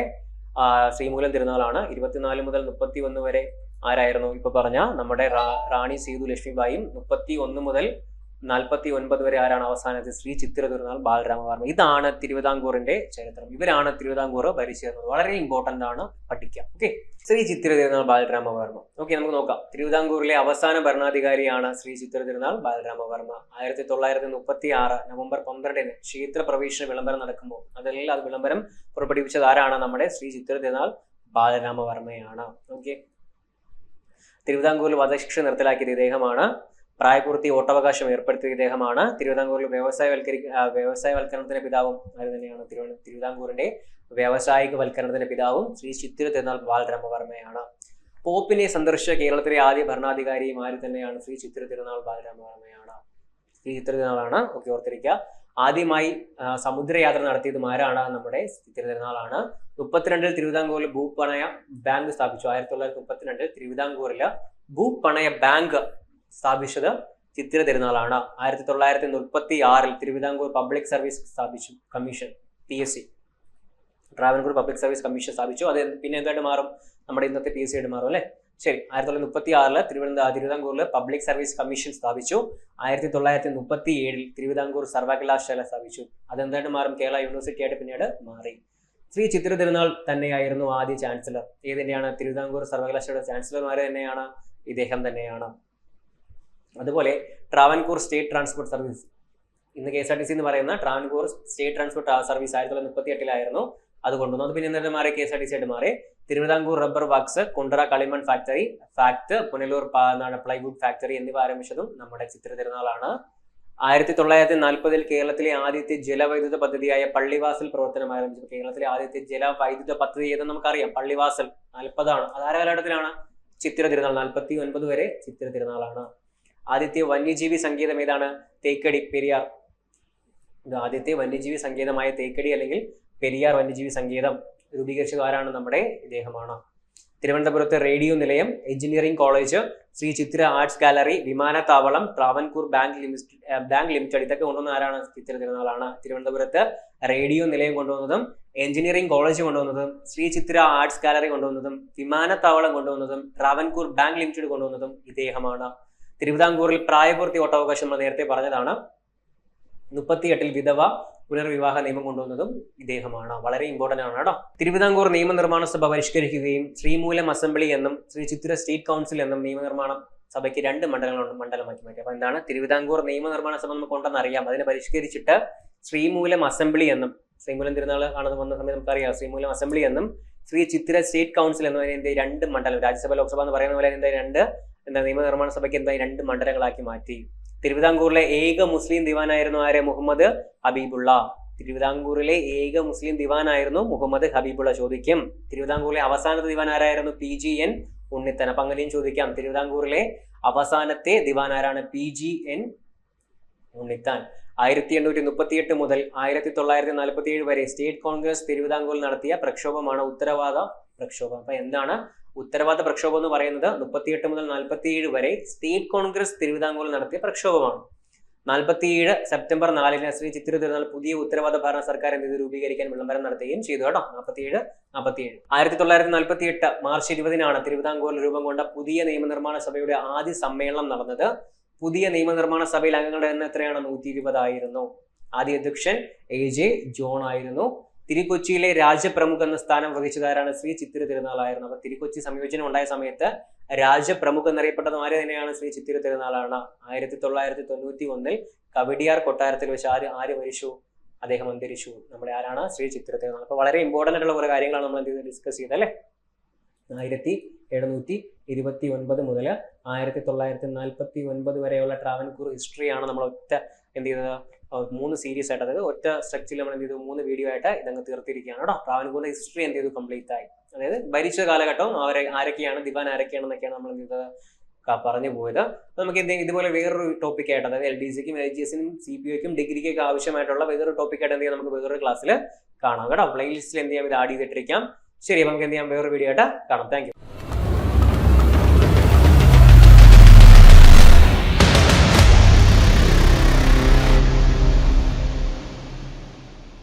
ശ്രീമൂലം തിരുനാളാണ്. 24 മുതൽ 31 വരെ ആരായിരുന്നു? ഇപ്പൊ പറഞ്ഞ നമ്മുടെ റാണി സേതു ലക്ഷ്മിബായും. 31 മുതൽ 49 വരെ ആരാണ് അവസാനത്തെ? ശ്രീ ചിത്തിര തിരുനാൾ ബാലരാമവർമ്മ. ഇതാണ് തിരുവിതാംകൂറിന്റെ ചരിത്രം. ഇവരാണ് തിരുവിതാംകൂർ ഭരിച്ചിരുന്നത്. വളരെ ഇമ്പോർട്ടന്റ് ആണ്, പഠിക്കാം. ഓക്കെ, ശ്രീ ചിത്തിര തിരുനാൾ ബാലരാമവർമ്മ. ഓക്കെ, നമുക്ക് നോക്കാം. തിരുവിതാംകൂറിലെ അവസാന ഭരണാധികാരിയാണ് ശ്രീ ചിത്തിര തിരുനാൾ ബാലരാമവർമ്മ. 1936 നവംബർ 12 ക്ഷേത്ര പ്രവേശന വിളംബരം നടക്കുമ്പോൾ അത് വിളംബരം പുറപ്പെടുവിച്ചത് ആരാണ്? നമ്മുടെ ശ്രീ ചിത്തിര തിരുനാൾ ബാലരാമവർമ്മയാണ്. ഓക്കെ, തിരുവിതാംകൂറിൽ വധശിക്ഷ നിർത്തലാക്കിയത് ഇദ്ദേഹമാണ്. പ്രായപൂർത്തി വോട്ടവകാശം ഏർപ്പെടുത്തിയ ഇദ്ദേഹമാണ്. തിരുവിതാംകൂറിൽ വ്യവസായവൽക്കരണത്തിന്റെ പിതാവും അത് തന്നെയാണ്. തിരുവിതാംകൂറിന്റെ വ്യാവസായികവൽക്കരണത്തിന്റെ പിതാവും ശ്രീ ചിത്തിര തിരുനാൾ ബാലരാമവർമ്മയാണ്. പോപ്പിനെ സന്ദർശിച്ച കേരളത്തിലെ ആദ്യ ഭരണാധികാരിയും ആര് തന്നെയാണ്? ശ്രീ ചിത്തിര തിരുനാൾ ബാലരാമവർമ്മയാണ്. ശ്രീ ചിത്തിര തിരുനാളാണ്. ഓക്കെ, ഓർത്തിരിക്കുക. ആദ്യമായി സമുദ്രയാത്ര നടത്തിയതും ആരാണ്? നമ്മുടെ ചിത്തിര തിരുനാളാണ്. 32 തിരുവിതാംകൂറിൽ ഭൂപണയ ബാങ്ക് സ്ഥാപിച്ചു. 1932 തിരുവിതാംകൂറിൽ ഭൂപണയ ബാങ്ക് സ്ഥാപിച്ചത് ചിത്തിര തിരുനാളാണ്. 1936 തിരുവിതാംകൂർ പബ്ലിക് സർവീസ് സ്ഥാപിച്ചു. Commission PSC, Travancore public service commission സ്ഥാപിച്ചു. അത് പിന്നെ എന്തായിട്ട് മാറും? നമ്മുടെ ഇന്നത്തെ PSC ആയിട്ട് മാറും അല്ലെ? ശരി. 1936 തിരുവിതാംകൂറിൽ പബ്ലിക് സർവീസ് കമ്മീഷൻ സ്ഥാപിച്ചു. 1937 തിരുവിതാംകൂർ സർവകലാശാല സ്ഥാപിച്ചു. അതെന്തായിട്ട് മാറും? കേരള യൂണിവേഴ്സിറ്റി ആയിട്ട് പിന്നീട് മാറി. ശ്രീ ചിത്തിര തിരുനാൾ തന്നെയായിരുന്നു ആദ്യ ചാൻസലർ. ഏതിന്റെയാണ്? തിരുവിതാംകൂർ സർവകലാശാലയുടെ ചാൻസലർമാര് തന്നെയാണ് ഇദ്ദേഹം തന്നെയാണ്. അതുപോലെ ട്രാവൻകൂർ സ്റ്റേറ്റ് ട്രാൻസ്പോർട്ട് സർവീസ്, ഇന്ന് KSRTC എന്ന് പറയുന്ന ട്രാവൻകൂർ സ്റ്റേറ്റ് ട്രാൻസ്പോർട്ട് സർവീസ് 1938 അത് കൊണ്ടുവന്നു. അത് പിന്നെ എന്തായിട്ട് മാറി? KSRTC ആയിട്ട് മാറി. തിരുവിതാംകൂർ റബ്ബർ വർക്ക്സ്, കുണ്ടറ കളിമൺ ഫാക്ടറി, പുനലൂർ പ്ലൈവുഡ് ഫാക്ടറി എന്നിവ ആരംഭിച്ചതും നമ്മുടെ ചിത്തിര തിരുനാളാണ്. 1940 കേരളത്തിലെ ആദ്യത്തെ ജലവൈദ്യുത പദ്ധതിയായ പള്ളിവാസൽ പ്രവർത്തനം ആരംഭിച്ചു. കേരളത്തിലെ ആദ്യത്തെ ജലവൈദ്യുത പദ്ധതി ഏതെന്ന് നമുക്കറിയാം, പള്ളിവാസൽ. 40 ആണ്. അത് ആരെ കാലഘട്ടത്തിലാണ്? ചിത്തിര തിരുനാൾ. 49 വരെ ചിത്തിര തിരുനാളാണ്. ആദ്യത്തെ വന്യജീവി സങ്കേതം ഏതാണ്? തേക്കടി, പെരിയാർ. ആദ്യത്തെ വന്യജീവി സങ്കേതമായ തേക്കടി അല്ലെങ്കിൽ പെരിയാർ വന്യജീവി സങ്കേതം രൂപീകരിച്ചത് ആരാണ്? നമ്മുടെ ഇദ്ദേഹമാണ്. തിരുവനന്തപുരത്ത് റേഡിയോ നിലയം, എഞ്ചിനീയറിംഗ് കോളേജ്, ശ്രീ ചിത്തിര ആർട്സ് ഗാലറി, വിമാനത്താവളം, ട്രാവൻകൂർ ബാങ്ക് ലിമിറ്റഡ് ഇതൊക്കെ കൊണ്ടുവന്ന ആരാണ്? ചിത്തിര തിരുനാളാണ്. തിരുവനന്തപുരത്ത് റേഡിയോ നിലയം കൊണ്ടുവന്നതും എഞ്ചിനീയറിംഗ് കോളേജ് കൊണ്ടുവന്നതും ശ്രീ ചിത്തിര ആർട്സ് ഗാലറി കൊണ്ടുവന്നതും വിമാനത്താവളം കൊണ്ടുവന്നതും ട്രാവൻകൂർ ബാങ്ക് ലിമിറ്റഡ് കൊണ്ടുവന്നതും ഇദ്ദേഹമാണ്. തിരുവിതാംകൂറിൽ പ്രായപൂർത്തി വോട്ടവകാശം നമ്മൾ നേരത്തെ പറഞ്ഞതാണ്. 38 വിധവ പുനർവിവാഹ നിയമം കൊണ്ടുവന്നതും ഇദ്ദേഹമാണ്. വളരെ ഇമ്പോർട്ടന്റ് ആണ് കേട്ടോ. തിരുവിതാംകൂർ നിയമനിർമ്മാണ സഭ പരിഷ്കരിക്കുകയും ശ്രീമൂലം അസംബ്ലി എന്നും ശ്രീ ചിത്തിര സ്റ്റേറ്റ് കൗൺസിൽ എന്നും നിയമനിർമ്മാണ സഭയ്ക്ക് 2 മണ്ഡലമാക്കി മാറ്റി. അപ്പൊ എന്താണ്? തിരുവിതാംകൂർ നിയമനിർമ്മാണ സഭ നമുക്ക് ഉണ്ടെന്ന് അറിയാം. അതിനെ പരിഷ്കരിച്ചിട്ട് ശ്രീമൂലം അസംബ്ലി എന്നും, ശ്രീമൂലം തിരുനാൾ ആണെന്ന് വന്ന സമയത്ത് നമുക്കറിയാം, ശ്രീമൂലം അസംബ്ലി എന്നും ശ്രീ ചിത്തിര സ്റ്റേറ്റ് കൗൺസിൽ എന്ന അതിന്റെ 2 മണ്ഡലം, രാജ്യസഭ ലോക്സഭ എന്ന് പറയുന്ന പോലെ അതിന്റെ 2 നിയമനിർമ്മാണ സഭയ്ക്ക് 2 മണ്ഡലങ്ങളാക്കി മാറ്റി. തിരുവിതാംകൂറിലെ ഏക മുസ്ലിം ദിവാനായിരുന്നു ആര്? മുഹമ്മദ് ഹബീബുള്ള. തിരുവിതാംകൂറിലെ ഏക മുസ്ലിം ദിവാനായിരുന്നു മുഹമ്മദ് ഹബീബുള്ള. ചോദിക്കും. തിരുവിതാംകൂറിലെ അവസാനത്തെ ദിവാൻ ആരായിരുന്നു? PGN ഉണ്ണിത്താൻ. അപ്പൊ അങ്ങനെയും ചോദിക്കാം, തിരുവിതാംകൂറിലെ അവസാനത്തെ ദിവാൻ ആരാണ്? PGN ഉണ്ണിത്താൻ. 1838 മുതൽ 1947 വരെ സ്റ്റേറ്റ് കോൺഗ്രസ് തിരുവിതാംകൂറിൽ നടത്തിയ പ്രക്ഷോഭമാണ് ഉത്തരവാദ പ്രക്ഷോഭം. അപ്പൊ എന്താണ് ഉത്തരവാദ പ്രക്ഷോഭം എന്ന് പറയുന്നത്? 38 മുതൽ 47 വരെ സ്റ്റേറ്റ് കോൺഗ്രസ് തിരുവിതാംകൂറിൽ നടത്തിയ പ്രക്ഷോഭമാണ്. 47 സെപ്റ്റംബർ 4 ശ്രീ ചിത്തിര തിരുനാൾ പുതിയ ഉത്തരവാദ ഭരണ സർക്കാർ രൂപീകരിക്കാൻ വിളംബരം നടത്തുകയും ചെയ്തു കേട്ടോ. 47. 1948 മാർച്ച് 20 തിരുവിതാംകൂറിൽ രൂപം കൊണ്ട പുതിയ നിയമനിർമ്മാണ സഭയുടെ ആദ്യ സമ്മേളനം നടന്നത്. പുതിയ നിയമനിർമ്മാണ സഭയിൽ അംഗങ്ങളുടെ എണ്ണം എത്രയാണ്? 120 ആയിരുന്നു. ആദ്യ അധ്യക്ഷൻ AJ ജോൺ ആയിരുന്നു. തിരുക്കൊച്ചിയിലെ രാജപ്രമുഖ എന്ന സ്ഥാനം വഹിച്ചതാരാണ്? ശ്രീ ചിത്തിര തിരുനാളായിരുന്നു. അപ്പൊ തിരുക്കൊച്ചി സംയോജനം ഉണ്ടായ സമയത്ത് രാജപ്രമുഖ എന്നറിയപ്പെട്ടത് ആര് തന്നെയാണ്? ശ്രീ ചിത്തിര തിരുനാളാണ്. 1991 കവടിയാർ കൊട്ടാരത്തിൽ വെച്ച് ആര് മരിച്ചു? അദ്ദേഹം അന്തരിച്ചു. നമ്മുടെ ആരാണ്? ശ്രീ ചിത്തിര തിരുനാൾ. അപ്പൊ വളരെ ഇമ്പോർട്ടന്റ് ആയിട്ടുള്ള കുറെ കാര്യങ്ങളാണ് നമ്മൾ ഡിസ്കസ് ചെയ്തത് അല്ലെ. 1729 മുതൽ 1949 വരെയുള്ള ട്രാവൻകൂർ ഹിസ്റ്ററിയാണ് നമ്മൾ ഒറ്റ 3 സീരീസ് ആയിട്ട്, അതായത് ഒറ്റ സ്ട്രക്ചറിൽ നമ്മൾ 3 വീഡിയോ ആയിട്ട് ഇതങ്ങ് തീർത്തിരിക്കുകയാണ് കേട്ടോ. ട്രാവൻകൂറിന്റെ ഹിസ്റ്ററി കംപ്ലീറ്റ് ആയി. അതായത് ഭരിച്ച കാലഘട്ടം ആരൊക്കെയാണ്, ദിവാൻ ആരൊക്കെയാണെന്നൊക്കെയാണ് നമ്മൾ പറഞ്ഞു പോയത്. നമുക്ക് ഇതുപോലെ വേറൊരു ടോപ്പിക്കായിട്ട്, അതായത് LDCക്കും LGSനും CPOയ്ക്കും ഡിഗ്രിക്കൊക്കെ ആവശ്യമായിട്ടുള്ള വേറൊരു ടോപ്പിക്കായിട്ട് നമുക്ക് വേറൊരു ക്ലാസ്സിൽ കാണാം കേട്ടോ. പ്ലേലിസ്റ്റിൽ ഇത് ആഡ് ചെയ്തിട്ടിരിക്കാം. ശരി, നമുക്ക് വേറൊരു വീഡിയോ ആയിട്ട് കാണാം. Thank you.